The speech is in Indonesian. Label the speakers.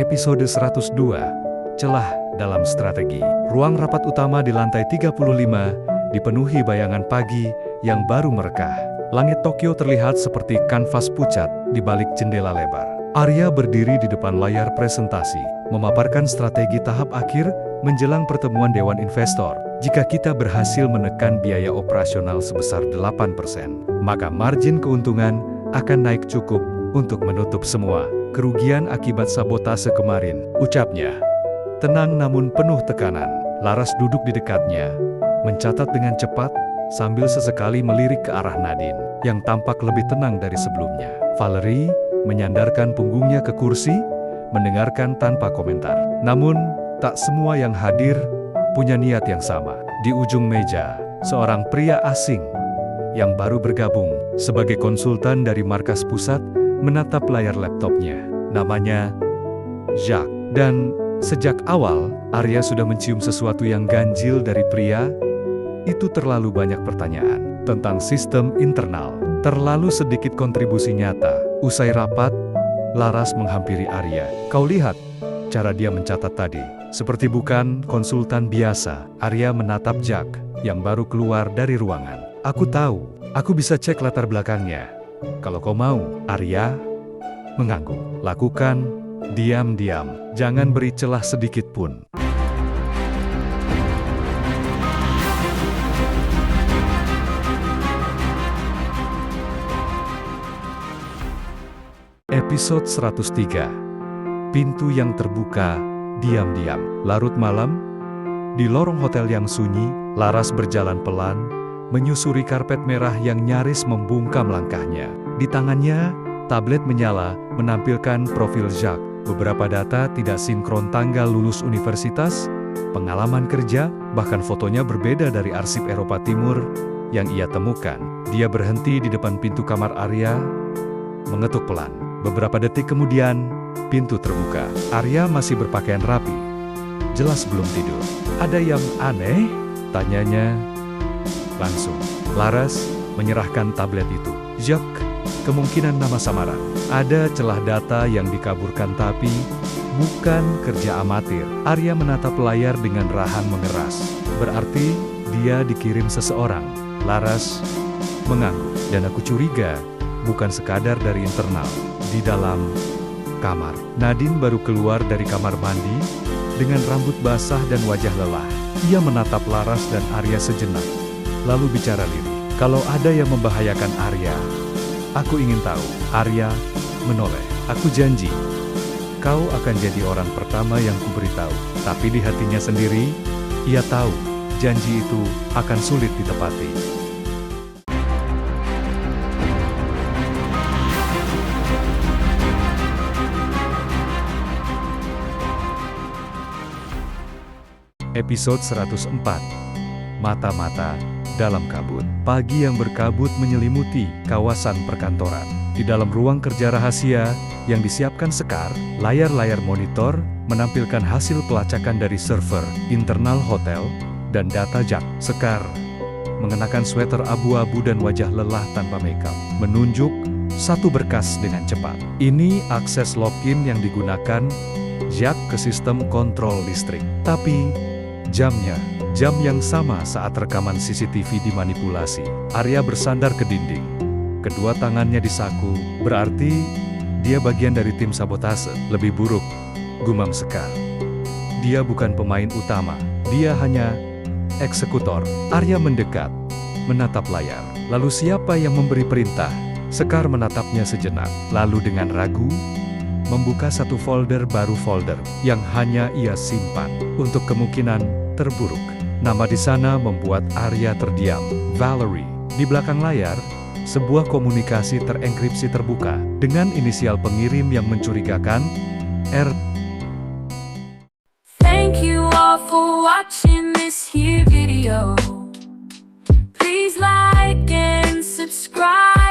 Speaker 1: Episode 102, Celah dalam Strategi. Ruang rapat utama di lantai 35 dipenuhi bayangan pagi yang baru merekah. Langit Tokyo terlihat seperti kanvas pucat di balik jendela lebar. Arya berdiri di depan layar presentasi, memaparkan strategi tahap akhir menjelang pertemuan Dewan Investor. Jika kita berhasil menekan biaya operasional sebesar 8%, maka margin keuntungan akan naik cukup untuk menutup semua kerugian akibat sabotase kemarin, ucapnya. Tenang namun penuh tekanan. Laras duduk di dekatnya, mencatat dengan cepat, sambil sesekali melirik ke arah Nadine, yang tampak lebih tenang dari sebelumnya. Valerie menyandarkan punggungnya ke kursi, mendengarkan tanpa komentar. Namun, tak semua yang hadir punya niat yang sama. Di ujung meja, seorang pria asing yang baru bergabung sebagai konsultan dari markas pusat menatap layar laptopnya. Namanya Jacques. Dan sejak awal, Arya sudah mencium sesuatu yang ganjil dari pria itu. Terlalu banyak pertanyaan tentang sistem internal, terlalu sedikit kontribusi nyata. Usai rapat, Laras menghampiri Arya. Kau lihat cara dia mencatat tadi, seperti bukan konsultan biasa. Arya menatap Jacques yang baru keluar dari ruangan. Aku tahu, aku bisa cek latar belakangnya. Kalau kau mau. Arya mengangguk. Lakukan, diam-diam. Jangan beri celah sedikit pun. Episode 103. Pintu yang terbuka, diam-diam. Larut malam, di lorong hotel yang sunyi, Laras berjalan pelan, menyusuri karpet merah yang nyaris membungkam langkahnya. Di tangannya, tablet menyala, menampilkan profil Jacques. Beberapa data tidak sinkron: tanggal lulus universitas, pengalaman kerja, bahkan fotonya berbeda dari arsip Eropa Timur yang ia temukan. Dia berhenti di depan pintu kamar Arya, mengetuk pelan. Beberapa detik kemudian, pintu terbuka. Arya masih berpakaian rapi, jelas belum tidur. Ada yang aneh? Tanyanya langsung. Laras menyerahkan tablet itu. Jacques, kemungkinan nama samaran. Ada celah data yang dikaburkan tapi bukan kerja amatir. Arya menatap layar dengan rahan mengeras. Berarti dia dikirim seseorang. Laras mengangguk. Dan aku curiga bukan sekadar dari internal. Di dalam kamar, Nadine baru keluar dari kamar mandi dengan rambut basah dan wajah lelah. Ia menatap Laras dan Arya sejenak, lalu bicara lirih. Kalau ada yang membahayakan Arya, aku ingin tahu. Arya menoleh. Aku janji, kau akan jadi orang pertama yang kuberitahu. Tapi di hatinya sendiri, ia tahu janji itu akan sulit ditepati. Episode 104. Mata-mata dalam kabut. Pagi yang berkabut menyelimuti kawasan perkantoran. Di dalam ruang kerja rahasia yang disiapkan Sekar, layar-layar monitor menampilkan hasil pelacakan dari server internal hotel dan data Jacques. Sekar mengenakan sweater abu-abu dan wajah lelah tanpa makeup, menunjuk satu berkas dengan cepat. Ini akses login yang digunakan Jacques ke sistem kontrol listrik. Tapi jamnya, jam yang sama saat rekaman CCTV dimanipulasi. Arya bersandar ke dinding, kedua tangannya disaku. Berarti dia bagian dari tim sabotase. Lebih buruk, gumam Sekar. Dia bukan pemain utama, dia hanya eksekutor. Arya mendekat, menatap layar. Lalu siapa yang memberi perintah? Sekar menatapnya sejenak, lalu dengan ragu membuka satu folder baru, folder yang hanya ia simpan untuk kemungkinan terburuk. Nama di sana membuat Arya terdiam. Valerie. Di belakang layar, sebuah komunikasi terenkripsi terbuka dengan inisial pengirim yang mencurigakan, R.
Speaker 2: Thank you all for watching this here video. Please like and subscribe.